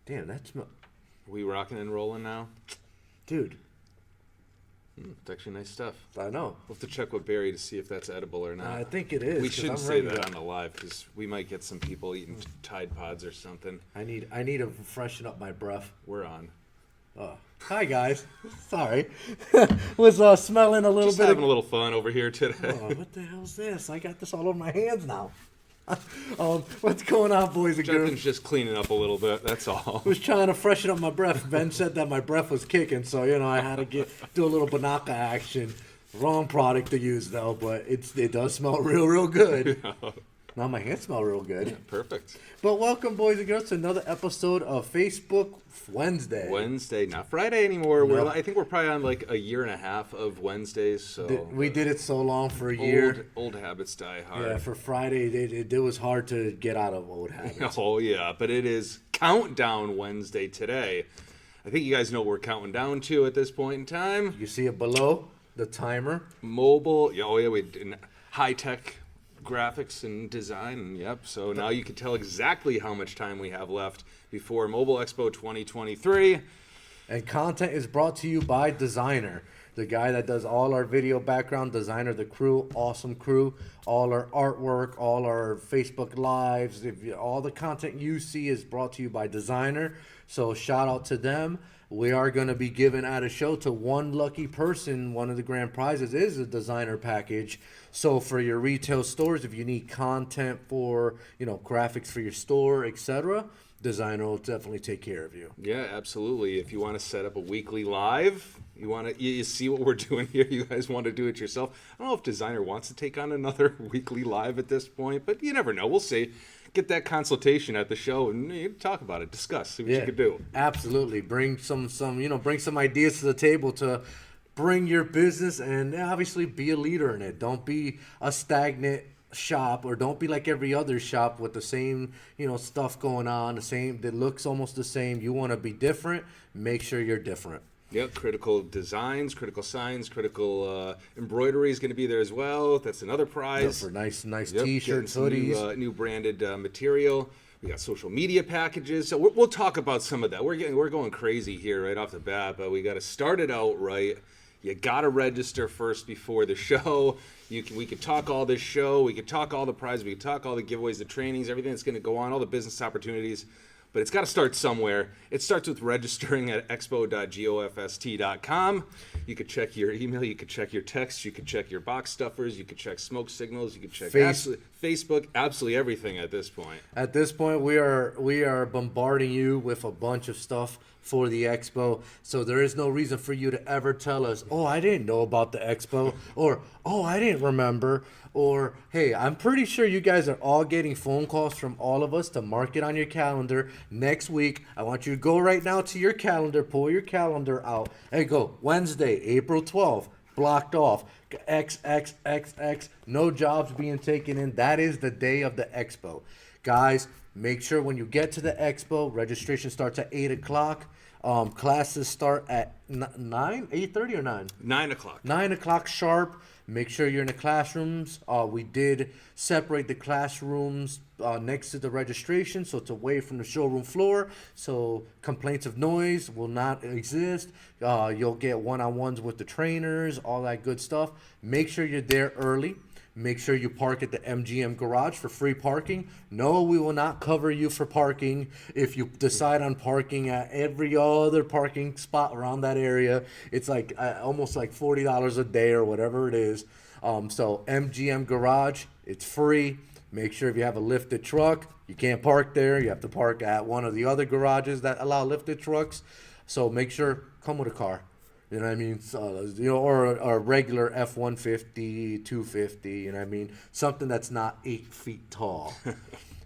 Damn, that smell. We rocking and rolling now? Dude, It's actually nice stuff. I know. We'll have to check with Barry to see if that's edible or not. I think it is. We 'cause shouldn't I'm say ready that to- on the live because we might get some people eating Tide Pods or something. I need to freshen up my breath. We're on. Oh. Hi, guys. Sorry. Was smelling a little Just bit having a little fun over here today. Oh, what the hell's this? I got this all over my hands now. What's going on, boys and girls? Jonathan's just cleaning up a little bit. That's all. I was trying to freshen up my breath. Ben said that my breath was kicking, so I had to do a little Banaka action. Wrong product to use though, but it does smell real good. Now my hands smell real good. Perfect. But welcome, boys and girls, to another episode of Facebook Wednesday. Wednesday, not Friday anymore. No. I think we're probably on like a year and a half of Wednesdays. So We did it so long for a year. Old habits die hard. Yeah, for Friday, it was hard to get out of old habits. Oh yeah, but it is Countdown Wednesday today. I think you guys know what we're counting down to at this point in time. You see it below the timer. Mobile, we high tech graphics and design. Yep. So now you can tell exactly how much time we have left before Mobile Expo 2023. And content is brought to you by Designer, the guy that does all our video background. Designer, the crew, awesome crew. All our artwork, all our Facebook lives, all the content you see is brought to you by Designer. So shout out to them. We are going to be giving out a show to one lucky person. One of the grand prizes is a Designer package. So for your retail stores, if you need content for, graphics for your store, etc., Designer will definitely take care of you. Yeah, absolutely. If you want to set up a weekly live, you see what we're doing here. You guys want to do it yourself. I don't know if Designer wants to take on another weekly live at this point, but you never know. We'll see. Get that consultation at the show and talk about it, discuss, see what you could do. Absolutely. Bring some bring some ideas to the table to bring your business and obviously be a leader in it. Don't be a stagnant shop, or don't be like every other shop with the same, stuff going on, that looks almost the same. You want to be different, make sure you're different. Yep, critical designs, critical signs, critical embroidery is going to be there as well. That's another prize. For nice t-shirts, hoodies. New branded material. We got social media packages. So we'll talk about some of that. We're going crazy here right off the bat, but we got to start it out right. You got to register first before the show. We could talk all this show. We could talk all the prizes. We could talk all the giveaways, the trainings, everything that's going to go on, all the business opportunities. But it's got to start somewhere. It starts with registering at expo.gofst.com. You could check your email. You could check your text. You could check your box stuffers. You could check smoke signals. You could check Facebook. Absolutely everything at this point. At this point, we are bombarding you with a bunch of stuff for the expo. So there is no reason for you to ever tell us, oh, I didn't know about the expo, or, oh, I didn't remember, or, hey, I'm pretty sure you guys are all getting phone calls from all of us to mark it on your calendar next week. I want you to go right now to your calendar, pull your calendar out, and go Wednesday, April 12th, blocked off, XXXX, no jobs being taken in. That is the day of the expo. Guys, make sure when you get to the expo, registration starts at 8 o'clock. Classes start at 8:30 or 9? 9 o'clock. 9 o'clock sharp. Make sure you're in the classrooms. We did separate the classrooms next to the registration, so it's away from the showroom floor. So complaints of noise will not exist. You'll get one-on-ones with the trainers, all that good stuff. Make sure you're there early. Make sure you park at the MGM garage for free parking. No, we will not cover you for parking. If you decide on parking at every other parking spot around that area, it's like almost like $40 a day or whatever it is. So MGM garage, it's free. Make sure if you have a lifted truck, you can't park there. You have to park at one of the other garages that allow lifted trucks. So make sure, come with a car. You know what I mean? So, or a regular F-150, 250, you know what I mean? Something that's not 8 feet tall.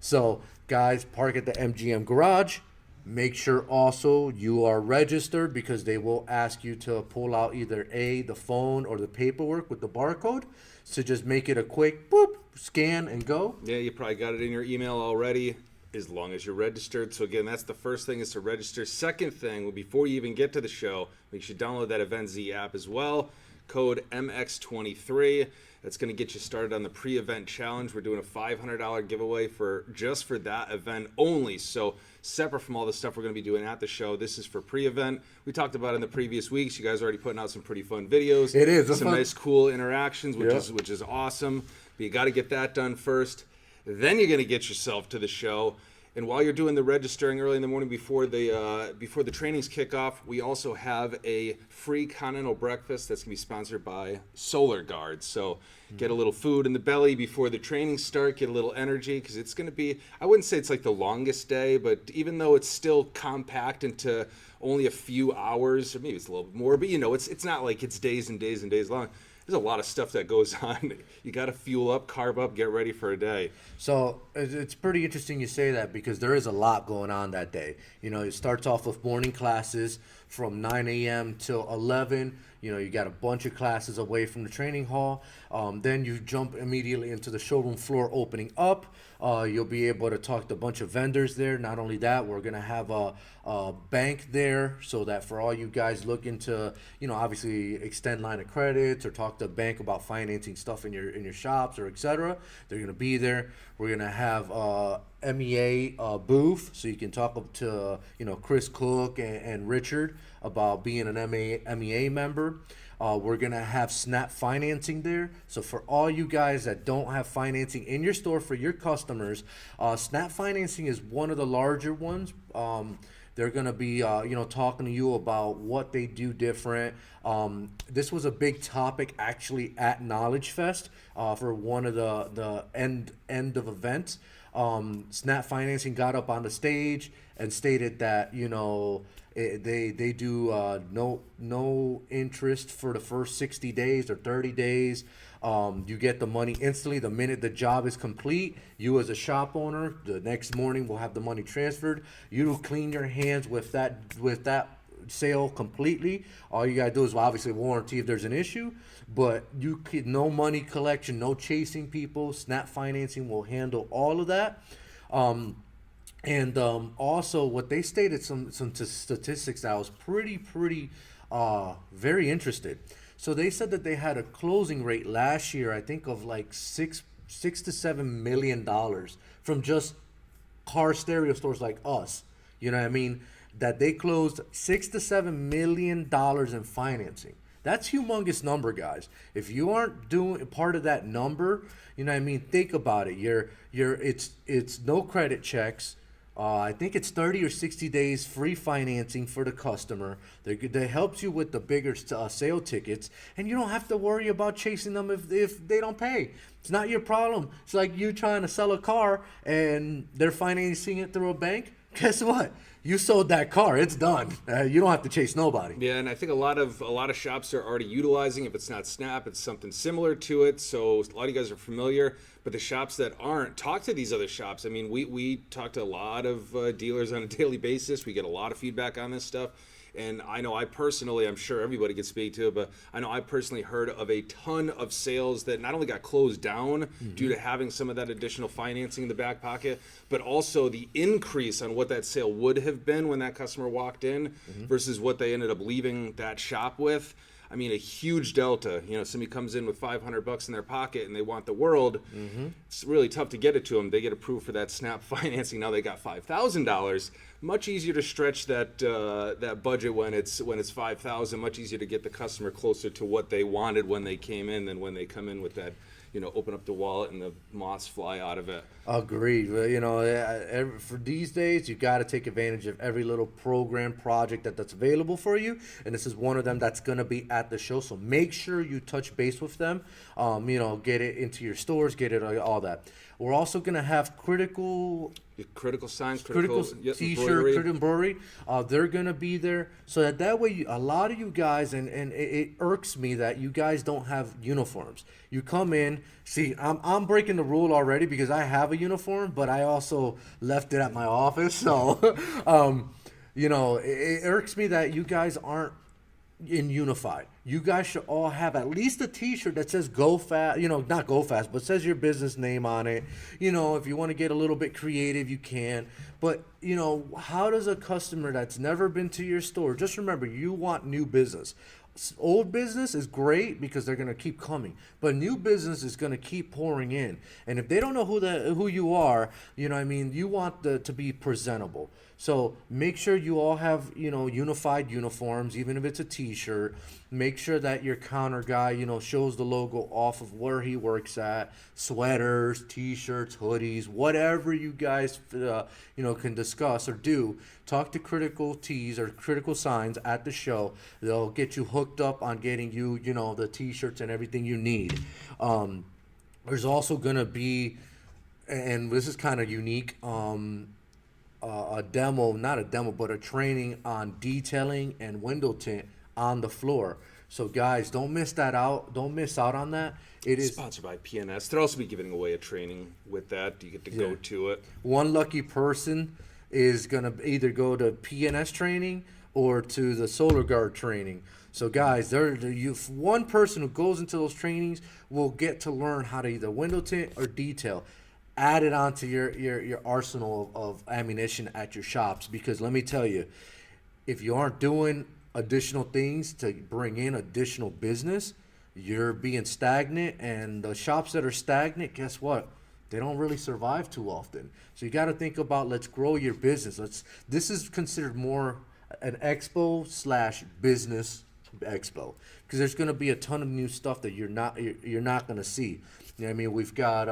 So, guys, park at the MGM garage. Make sure also you are registered, because they will ask you to pull out either the phone or the paperwork with the barcode. So just make it a quick boop, scan and go. Yeah, you probably got it in your email already, as long as you're registered. So again, that's the first thing, is to register. Second thing, before you even get to the show, make sure you download that Event Z app as well. code MX23. That's going to get you started on the pre-event challenge. We're doing a $500 giveaway for that event only. So separate from all the stuff we're going to be doing at the show, this is for pre-event. We talked about in the previous weeks. You guys are already putting out some pretty fun videos. It is some nice, cool interactions, which is awesome. But you got to get that done first. Then you're going to get yourself to the show. And while you're doing the registering early in the morning before the trainings kick off, we also have a free continental breakfast that's going to be sponsored by Solar Guard. So get a little food in the belly before the trainings start, get a little energy, because it's going to be, I wouldn't say it's like the longest day, but even though it's still compact into only a few hours, or maybe it's a little bit more, but it's not like it's days and days and days long. There's a lot of stuff that goes on. You got to fuel up, carb up, get ready for a day. So it's pretty interesting you say that, because there is a lot going on that day. It starts off with morning classes from 9 a.m. till 11. You got a bunch of classes away from the training hall. Then you jump immediately into the showroom floor opening up. You'll be able to talk to a bunch of vendors there. Not only that, we're going to have a bank there, so that for all you guys looking to, obviously extend line of credits or talk to a bank about financing stuff in your shops or etc., they're going to be there. We're going to have MEA booth, so you can talk to Chris Cook and Richard about being an MEA member. We're going to have Snap financing there. So for all you guys that don't have financing in your store for your customers, Snap financing is one of the larger ones. They're going to be, talking to you about what they do different. This was a big topic actually at Knowledge Fest for one of the end of events. Snap Financing got up on the stage and stated that, they do no interest for the first 60 days or 30 days. You get the money instantly the minute the job is complete. You as a shop owner, the next morning will have the money transferred. You clean your hands with that sale completely. All you gotta do is obviously warranty if there's an issue, but no money collection, no chasing people. Snap Financing will handle all of that. And also what they stated, some statistics that I was pretty very interested. So they said that they had a closing rate last year, I think, of like $6 to $7 million from just car stereo stores like us. You know what I mean? That they closed $6 to $7 million in financing. That's humongous number, guys. If you aren't doing part of that number, you know what I mean? Think about it. It's no credit checks. I think it's 30 or 60 days free financing for the customer. They helps you with the bigger sale tickets, and you don't have to worry about chasing them if they don't pay. It's not your problem. It's like you trying to sell a car and they're financing it through a bank. Guess what? You sold that car. It's done. You don't have to chase nobody. Yeah, and I think a lot of shops are already utilizing. If it's not Snap, it's something similar to it. So a lot of you guys are familiar. But the shops that aren't, talk to these other shops. I mean, we talk to a lot of dealers on a daily basis. We get a lot of feedback on this stuff. And I know I'm sure everybody can speak to it, but I know I personally heard of a ton of sales that not only got closed down due to having some of that additional financing in the back pocket, but also the increase on what that sale would have been when that customer walked in versus what they ended up leaving that shop with. I mean, a huge delta. Somebody comes in with $500 in their pocket and they want the world. It's really tough to get it to them. They get approved for that Snap financing. Now they got $5,000. Much easier to stretch that budget when it's $5,000. Much easier to get the customer closer to what they wanted when they came in than when they come in with that. Open up the wallet and the moths fly out of it. Agreed. For these days, you got to take advantage of every little program project that's available for you, and this is one of them that's going to be at the show. So make sure you touch base with them. Get it into your stores, get it all that. We're also going to have critical signs, critical t-shirt, critical embroidery. They're going to be there, so that way a lot of you guys, and it irks me that you guys don't have uniforms. You come in, see, I'm breaking the rule already because I have a uniform, but I also left it at my office. So, it irks me that you guys aren't in unified. You guys should all have at least a t-shirt that says GoFast, not GoFast, but says your business name on it. If you want to get a little bit creative, you can. But, how does a customer that's never been to your store, just remember, you want new business. Old business is great because they're gonna keep coming, but new business is gonna keep pouring in. And if they don't know who you are, you know what I mean, you want to be presentable. So make sure you all have, you know, unified uniforms, even if it's a T-shirt. Make sure that your counter guy, you know, shows the logo off of where he works at. Sweaters, T-shirts, hoodies, whatever you guys, you know, can discuss or do. Talk to Critical Tees or Critical Signs at the show. They'll get you hooked up on getting you, you know, the T-shirts and everything you need. There's also gonna be, and this is kind of unique. A demo, not a demo, but a training on detailing and window tint on the floor. So guys, don't miss that out. Don't miss out on that. It is sponsored by PNS. They'll also be giving away a training with that. You get to go to it. One lucky person is gonna either go to PNS training or to the Solar Guard training. So guys, one person who goes into those trainings will get to learn how to either window tint or detail. Add it onto your arsenal of ammunition at your shops, because let me tell you, if you aren't doing additional things to bring in additional business, you're being stagnant, and the shops that are stagnant, guess what? They don't really survive too often. So you got to think about, let's grow your business. This is considered more an expo / business expo, because there's going to be a ton of new stuff that you're not going to see. You know what I mean? We've got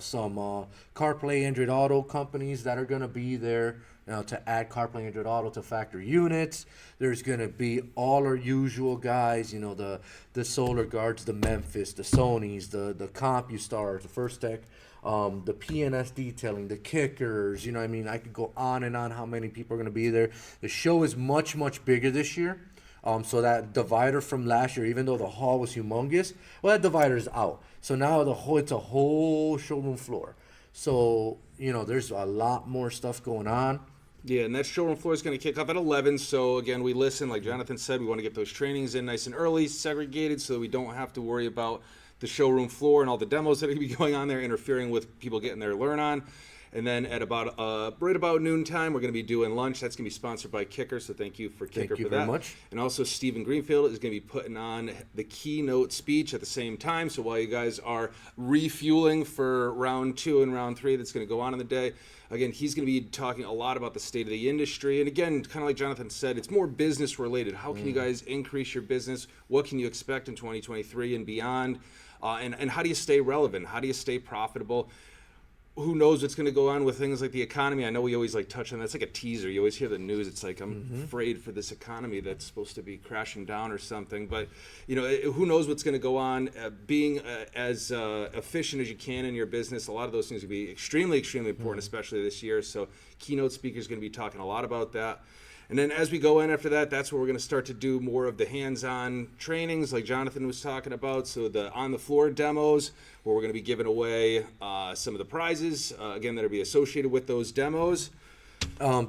some CarPlay Android Auto companies that are going to be there, you know, to add CarPlay Android Auto to factory units. There's going to be all our usual guys, you know, the Solar Guards, the Memphis, the Sonys, the CompuStars, the First Tech, the PNS detailing, the Kickers. You know what I mean? I could go on and on how many people are going to be there. The show is much, much bigger this year. So that divider from last year, even though the hall was humongous, well, that divider is out. So now it's a whole showroom floor. So, you know, there's a lot more stuff going on. Yeah, and that showroom floor is going to kick off at 11. So, again, we listen, like Jonathan said, we want to get those trainings in nice and early, segregated, so that we don't have to worry about the showroom floor and all the demos that are going to be going on there interfering with people getting their learn on. And then at right about noontime, we're going to be doing lunch. That's going to be sponsored by Kicker, so thank you for Kicker for that. Thank you very much. And also Stephen Greenfield is going to be putting on the keynote speech at the same time. So while you guys are refueling for round 2 and round 3 that's going to go on in the day, again, he's going to be talking a lot about the state of the industry. And again, kind of like Jonathan said, it's more business related. How can you guys increase your business? What can you expect in 2023 and beyond? And how do you stay relevant? How do you stay profitable? Who knows what's going to go on with things like the economy? I know we always like touch on that. It's like a teaser. You always hear the news. It's like, I'm afraid for this economy that's supposed to be crashing down or something. But, you know, who knows what's going to go on? Being as efficient as you can in your business, a lot of those things will be extremely, extremely important, especially this year. So keynote speaker is going to be talking a lot about that. And then as we go in after that, that's where we're going to start to do more of the hands-on trainings like Jonathan was talking about. So the on-the-floor demos, where we're going to be giving away some of the prizes, again, that will be associated with those demos.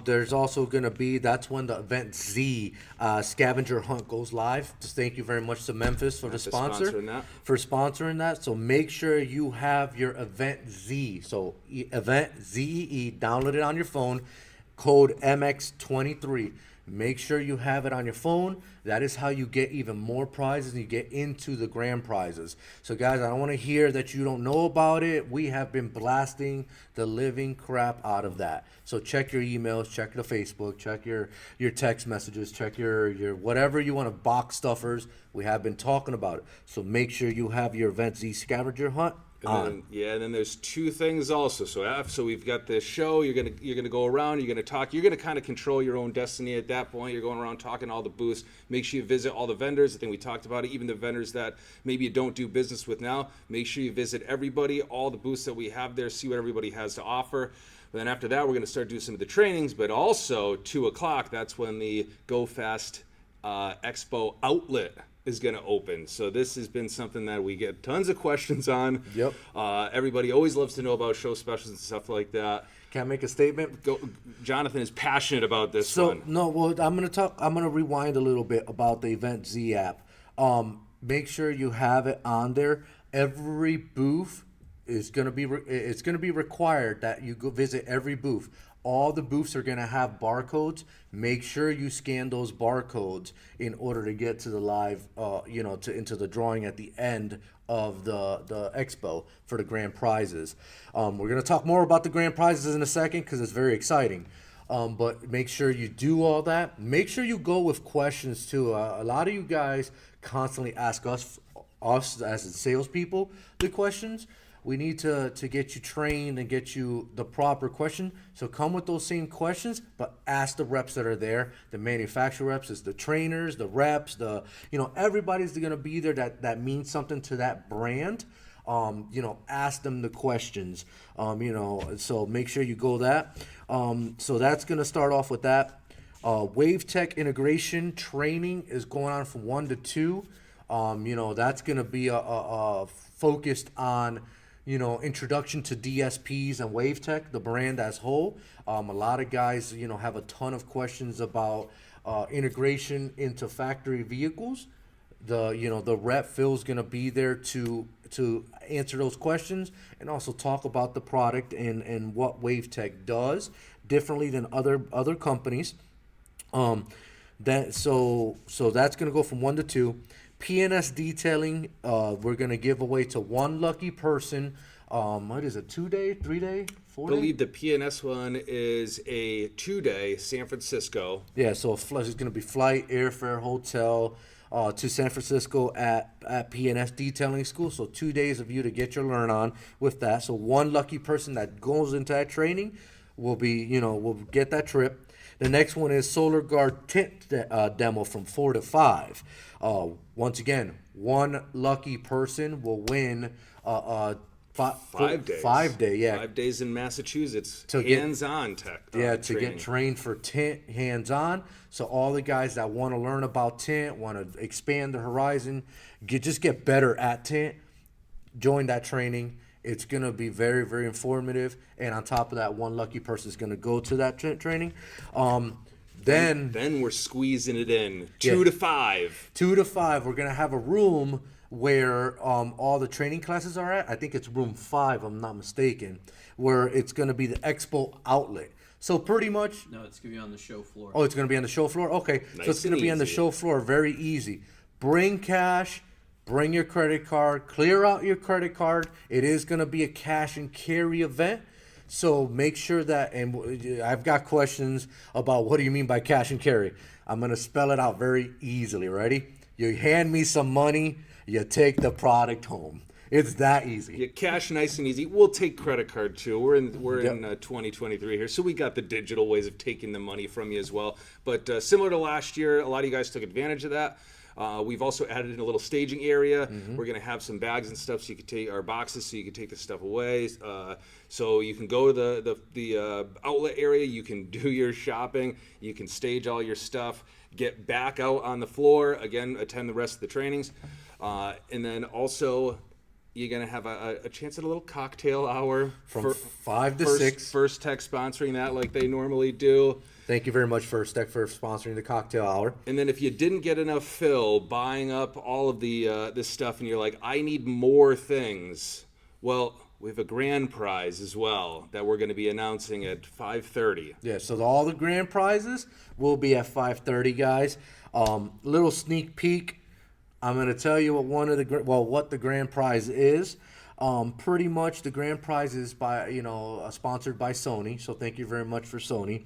There's also going to be, that's when the Event Z scavenger hunt goes live. Just thank you very much to Memphis for sponsoring that. So make sure you have your Event Z. So Event ZEE, download it on your phone. Code MX23. Make sure you have it on your phone. That is how you get even more prizes and you get into the grand prizes. So guys, I don't want to hear that you don't know about it. We have been blasting the living crap out of that. So check your emails, check the Facebook, check your text messages, check your whatever you want to, box stuffers. We have been talking about it. So make sure you have your Event Z scavenger hunt. And then there's 2 things also. So we've got this show. You're gonna go around. You're gonna talk. You're gonna kind of control your own destiny at that point. You're going around talking to all the booths. Make sure you visit all the vendors. I think we talked about it. Even the vendors that maybe you don't do business with now. Make sure you visit everybody, all the booths that we have there. See what everybody has to offer. But then after that, we're gonna start doing some of the trainings. But also 2 o'clock. That's when the GoFast Expo outlet is going to open. So this has been something that we get tons of questions on. Yep. Everybody always loves to know about show specials and stuff like that. Can I make a statement? Jonathan is passionate about this one. No, well, I'm going to rewind a little bit about the Event Z app. Make sure you have it on there. Every booth is going to be it's going to be required that you go visit every booth. All the booths are gonna have barcodes. Make sure you scan those barcodes in order to get to the live, into the drawing at the end of the expo for the grand prizes. We're gonna talk more about the grand prizes in a second because it's very exciting. But make sure you do all that. Make sure you go with questions too. A lot of you guys constantly ask us as the salespeople the questions. We need to get you trained and get you the proper question. So come with those same questions, but ask the reps that are there. The manufacturer reps is the trainers, the reps, everybody's gonna be there that means something to that brand. Ask them the questions. So make sure you go that. So that's gonna start off with that. Wave Tech integration training is going on from 1 to 2. That's gonna be a focused on introduction to DSPs and Wave Tech, the brand as whole. A lot of guys have a ton of questions about integration into factory vehicles. The rep Phil's gonna be there to answer those questions and also talk about the product and what Wave Tech does differently than other companies. So that's gonna go from 1 to 2. PNS detailing, we're gonna give away to one lucky person. What is it? 2 day, 3 day, 4 day? I believe the PNS one is a 2-day San Francisco. Yeah, so it's gonna be flight, airfare, hotel to San Francisco at PNS Detailing School. So 2 days of you to get your learn on with that. So one lucky person that goes into that training will get that trip. The next one is Solar Guard tint demo from 4 to 5. Once again, one lucky person will win 5 days. 5 day, yeah. 5 days in Massachusetts. To get- hands-on tech. Yeah, to training. get trained for tint hands-on. So all the guys that want to learn about tint, want to expand their horizon, just get better at tint, join that training. It's going to be very, very informative. And on top of that, one lucky person is going to go to that training. Then we're squeezing it in. 2 to 5. 2 to 5, we're going to have a room where all the training classes are at. I think it's room 5, I'm not mistaken, where it's going to be the expo outlet. So pretty much... No, it's going to be on the show floor. Oh, it's going to be on the show floor? Okay. Nice So it's going to and be on the easy. show floor. Very easy. Bring cash. Bring your credit card. Clear out your credit card. It is going to be a cash and carry event. So make sure that, and I've got questions about what do you mean by cash and carry. I'm going to spell it out very easily. Ready? You hand me some money, you take the product home. It's that easy. Yeah, cash nice and easy. We'll take credit card too. We're in Yep. 2023 here, so we got the digital ways of taking the money from you as well. But similar to last year, a lot of you guys took advantage of that. We've also added in a little staging area. We're going to have some bags and stuff so you can take our boxes so you can take the stuff away. So you can go to the outlet area. You can do your shopping. You can stage all your stuff. Get back out on the floor. Again, attend the rest of the trainings. And then also you're going to have a chance at a little cocktail hour. From 5 to 6. First Tech sponsoring that like they normally do. Thank you very much, First Tech, for sponsoring the cocktail hour. And then if you didn't get enough fill buying up all of this stuff and you're like, I need more things, well, we have a grand prize as well that we're going to be announcing at 5:30. Yeah, so all the grand prizes will be at 5:30, guys. Little sneak peek. I'm going to tell you what the grand prize is. Pretty much the grand prize is sponsored by Sony. So thank you very much for Sony.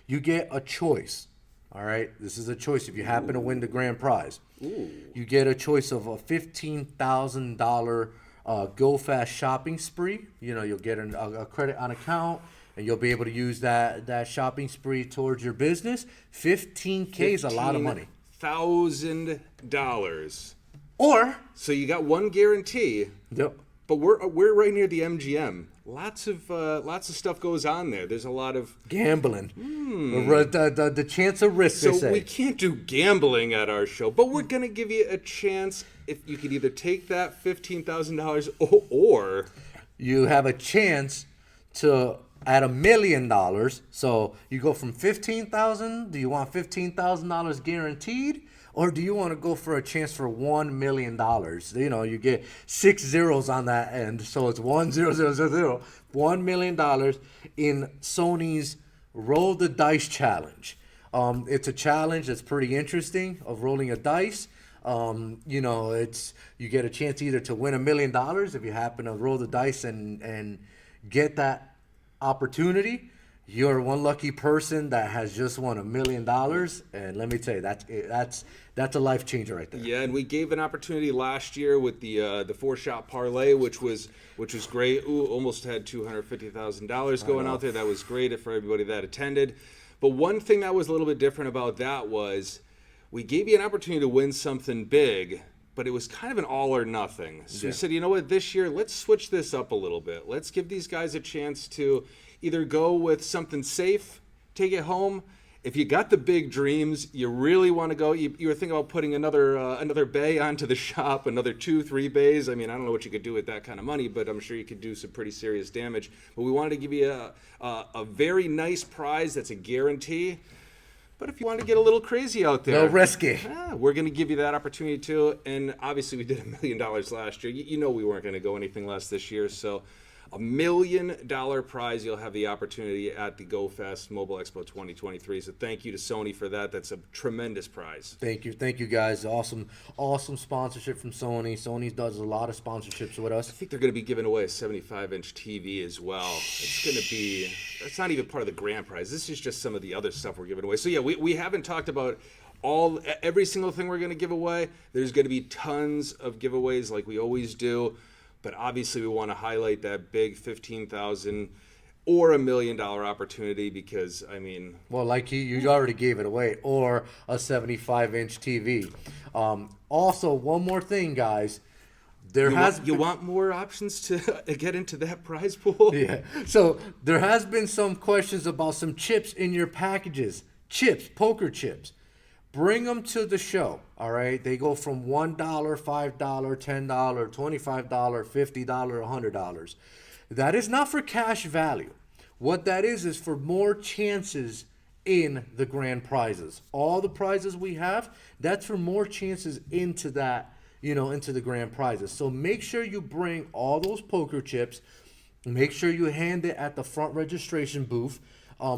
You get a choice. All right, this is a choice if you happen to win the grand prize. Ooh. You get a choice of a $15,000 GoFast shopping spree. You'll get a credit on account, and you'll be able to use that shopping spree towards your business. $15K is a lot of money. $1,000. Or So you got one guarantee, yep. but we're right near the MGM. Lots of stuff goes on there. There's a lot of Gambling. The chance of risk, they so say. we can't do gambling at our show, but we're gonna give you a chance if you could either take that $15,000 or You have a chance to at $1 million. So you go from 15,000. Do you want $15,000 guaranteed, or do you want to go for a chance for $1 million? You get 6 zeros on that end, so it's 1 0 0 0 0. $1 million in Sony's roll the dice challenge. It's a challenge that's pretty interesting of rolling a dice. You know, you get a chance either to win $1 million if you happen to roll the dice and get that opportunity. You're one lucky person that has just won $1 million, and let me tell you, that's a life changer right there. Yeah, and we gave an opportunity last year with the 4-shot parlay, which was great. Ooh, almost had $250,000 going out there. That was great for everybody that attended. But one thing that was a little bit different about that was we gave you an opportunity to win something big, but it was kind of an all or nothing. So we said, you know what, this year, let's switch this up a little bit. Let's give these guys a chance to either go with something safe, take it home. If you got the big dreams, you really want to go, you were thinking about putting another bay onto the shop, another 2-3 bays. I mean, I don't know what you could do with that kind of money, but I'm sure you could do some pretty serious damage. But we wanted to give you a very nice prize that's a guarantee. But if you want to get a little crazy out there, no risky. We're going to give you that opportunity too. And obviously, we did $1 million last year. You know we weren't going to go anything less this year. So $1 million prize. You'll have the opportunity at the GoFast Mobile Expo 2023. So thank you to Sony for that. That's a tremendous prize. Thank you guys. Awesome sponsorship from Sony. Sony does a lot of sponsorships with us. I think they're going to be giving away a 75-inch TV as well. It's going to be, that's not even part of the grand prize. This is just some of the other stuff we're giving away. So yeah, we haven't talked about every single thing we're going to give away. There's going to be tons of giveaways like we always do. But obviously, we want to highlight that big $15,000 or $1 million opportunity because, I mean... Well, like you already gave it away, or a 75-inch TV. Also, one more thing, guys. You want more options to get into that prize pool? Yeah. So there has been some questions about some chips in your packages. Chips, poker chips. Bring them to the show, all right? They go from $1, $5, $10, $25, $50, $100. That is not for cash value. What that is for more chances in the grand prizes. All the prizes we have, that's for more chances into that, into the grand prizes. So make sure you bring all those poker chips. Make sure you hand it at the front registration booth.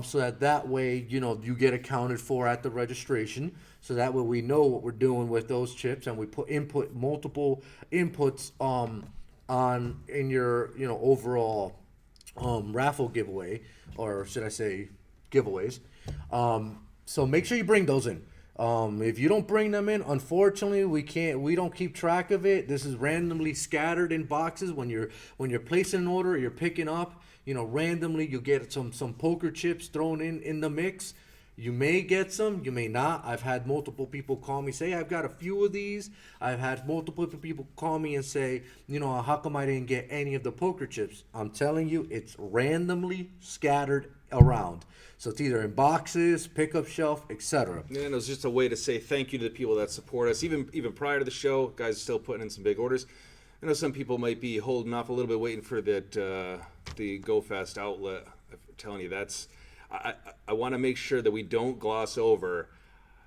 So that way, you get accounted for at the registration. So that way we know what we're doing with those chips, and we put multiple inputs in your overall raffle giveaway, or should I say giveaways. So make sure you bring those in. If you don't bring them in, unfortunately, we don't keep track of it. This is randomly scattered in boxes when you're placing an order, you're picking up. Randomly you get some poker chips thrown in the mix. You may get some, you may not. I've had multiple people call me, say, I've got a few of these. I've had multiple people call me and say, how come I didn't get any of the poker chips? I'm telling you, it's randomly scattered around. So it's either in boxes, pickup shelf, etc. And it was just a way to say thank you to the people that support us. Even prior to the show, guys are still putting in some big orders. I know some people might be holding off a little bit, waiting for that the GoFast outlet. I'm telling you, I want to make sure that we don't gloss over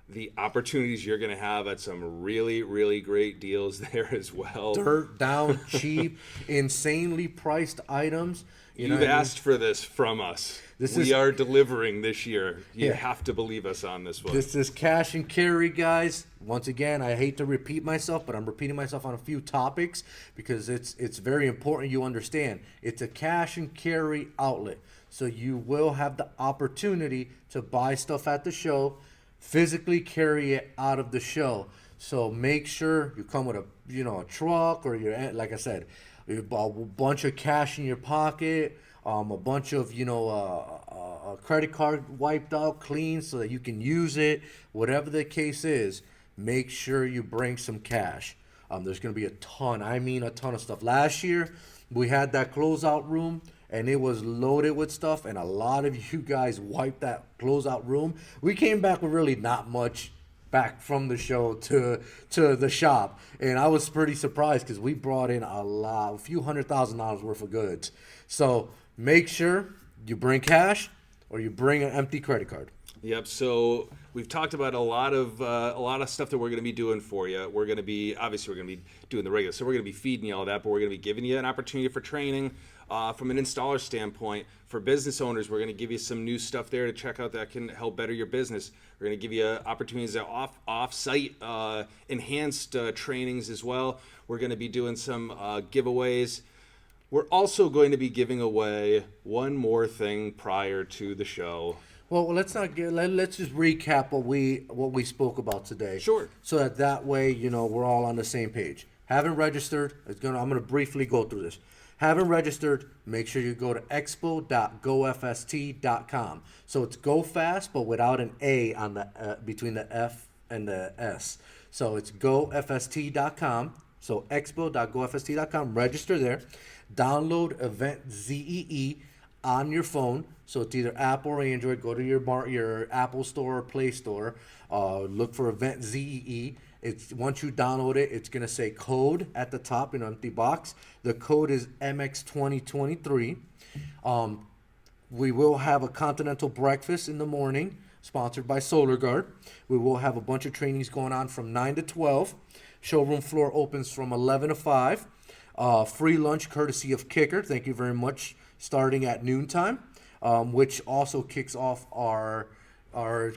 the opportunities you're going to have at some really, really great deals there as well. Dirt down, cheap, insanely priced items. You've asked for this from us. We are delivering this year. You have to believe us on this one. This is cash and carry, guys. Once again, I hate to repeat myself, but I'm repeating myself on a few topics because it's very important you understand. It's a cash and carry outlet. So you will have the opportunity to buy stuff at the show, physically carry it out of the show. So make sure you come with a truck, or like I said, a bunch of cash in your pocket, a bunch of a credit card wiped out clean so that you can use it. Whatever the case is, make sure you bring some cash. There's going to be a ton of stuff. Last year we had that closeout room, and it was loaded with stuff, and a lot of you guys wiped that closeout room. We came back with really not much back from the show to the shop, and I was pretty surprised because we brought in a few $100,000 worth of goods. So make sure you bring cash or you bring an empty credit card. Yep. So we've talked about a lot of stuff that we're going to be doing for you. We're going to be doing the regular. So we're going to be feeding you all that, but we're going to be giving you an opportunity for training. from an installer standpoint. For business owners, we're going to give you some new stuff there to check out that can help better your business. We're going to give you opportunities at off-site enhanced trainings as well. We're going to be doing some giveaways. We're also going to be giving away one more thing prior to the show. Well, let's not get. Let's just recap what we spoke about today. Sure. So that way, we're all on the same page. Haven't registered. I'm gonna briefly go through this. Haven't registered, make sure you go to expo.gofst.com. So it's GoFast, but without an A on the between the F and the S. So it's gofst.com. So expo.gofst.com. Register there. Download Event ZEE on your phone. So it's either Apple or Android. Go to your Apple Store or Play Store. Look for Event ZEE. It's once you download it, it's gonna say code at the top in an empty box. The code is MX2023. We will have a continental breakfast in the morning, sponsored by SolarGuard. We will have a bunch of trainings going on from 9 to 12. Showroom floor opens from 11 to 5. Free lunch courtesy of Kicker. Thank you very much. Starting at noontime, which also kicks off our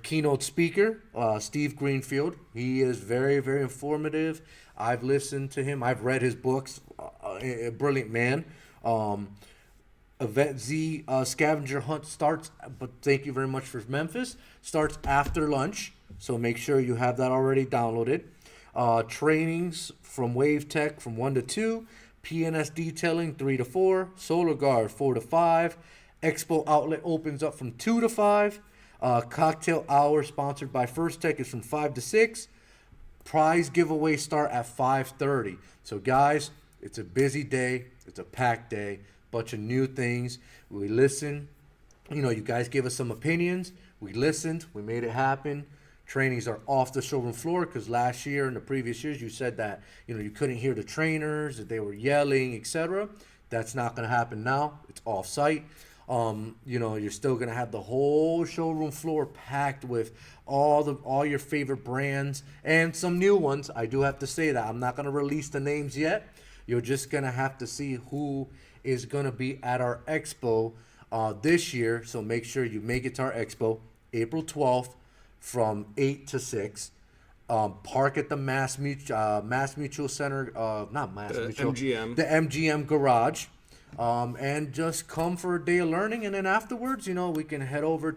keynote speaker, Steve Greenfield. He is very, very informative. I've listened to him. I've read his books. A brilliant man. Event Z scavenger hunt starts, but thank you very much for Memphis. Starts after lunch, so make sure you have that already downloaded. Trainings from Wave Tech from 1 to 2. PNS detailing 3 to 4. Solar Guard 4 to 5. Expo outlet opens up from 2 to 5. Cocktail hour sponsored by First Tech is from 5 to 6. Prize giveaway start at 5:30. So guys, it's a busy day. It's a packed day. Bunch of new things. We listen. You guys give us some opinions. We listened. We made it happen. Trainings are off the showroom floor because last year and the previous years you said that you couldn't hear the trainers, that they were yelling, etc. That's not going to happen now. It's off site. You're still gonna have the whole showroom floor packed with all your favorite brands and some new ones. I do have to say that I'm not gonna release the names yet. You're just gonna have to see who is gonna be at our expo this year. So make sure you make it to our expo, April 12th, from 8 to 6. Park at the MassMutual Center, not MassMutual, MGM. the MGM Garage. And just come for a day of learning, and then afterwards, we can head over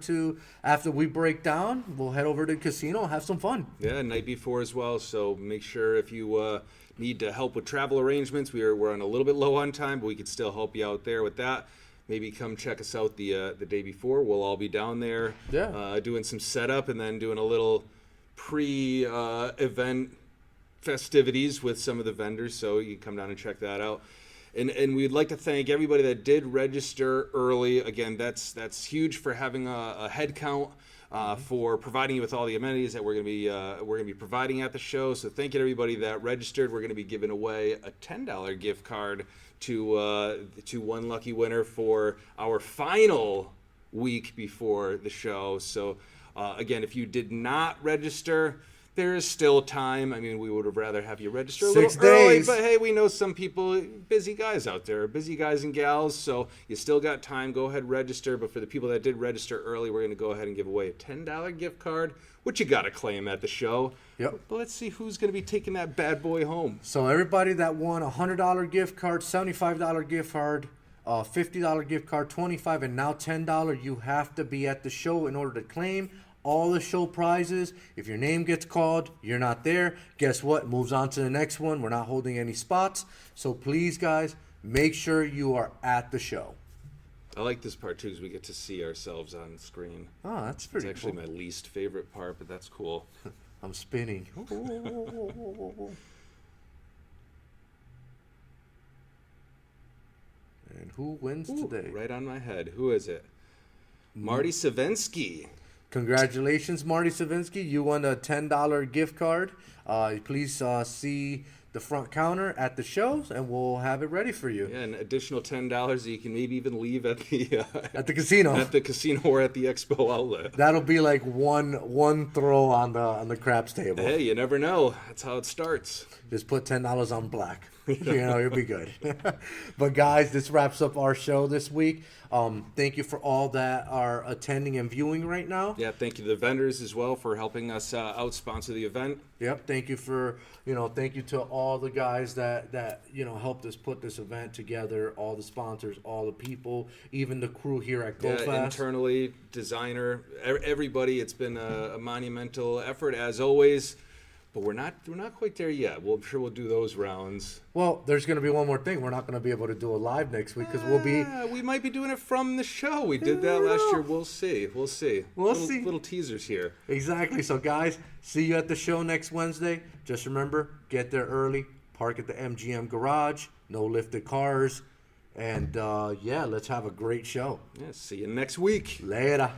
after we break down, we'll head over to the casino and have some fun. Yeah, night before as well. So make sure if you need to help with travel arrangements, we're on a little bit low on time, but we could still help you out there with that. Maybe come check us out the day before. We'll all be down there, doing some setup and then doing a little pre-event festivities with some of the vendors. So you can come down and check that out. And we'd like to thank everybody that did register early. Again, that's huge for having a head count, for providing you with all the amenities that we're gonna be providing at the show. So thank you to everybody that registered. We're gonna be giving away a $10 gift card to one lucky winner for our final week before the show. So again, if you did not register, there is still time. I mean, we would have rather have you register a little early, but hey, we know some people, busy guys out there, busy guys and gals, so you still got time. Go ahead, register. But for the people that did register early, we're going to go ahead and give away a $10 gift card, which you got to claim at the show. Yep. But let's see who's going to be taking that bad boy home. So everybody that won a $100 gift card, $75 gift card, $50 gift card, $25, and now $10, you have to be at the show in order to claim all the show prizes. If your name gets called, you're not there. Guess what? Moves on to the next one. We're not holding any spots. So please, guys, make sure you are at the show. I like this part, too, because we get to see ourselves on screen. Oh, that's pretty It's actually cool. my least favorite part, but that's cool. I'm spinning. And who wins today? Right on my head. Who is it? Marty Savensky. Congratulations, Marty Savinsky. You won a $10 gift card. Please see the front counter at the shows, and we'll have it ready for you. Yeah, an additional $10 that you can maybe even leave at the At the casino. at the casino or at the expo outlet. That'll be like one throw on the craps table. Hey, you never know. That's how it starts. Just put $10 on black. You'll be good. But guys, this wraps up our show this week. Thank you for all that are attending and viewing right now. Yeah, thank you to the vendors as well for helping us out sponsor the event. Yep. Thank you thank you to all the guys that helped us put this event together, all the sponsors, all the people, even the crew here at GoFast. Yeah, internally, designer, everybody. It's been a monumental effort as always. But we're not quite there yet. I'm sure we'll do those rounds. Well, there's going to be one more thing. We're not going to be able to do a live next week because we'll be. We might be doing it from the show. We did that last year. We'll see. We'll see. Little teasers here. Exactly. So, guys, see you at the show next Wednesday. Just remember, get there early. Park at the MGM garage. No lifted cars. And, let's have a great show. Yeah, see you next week. Later.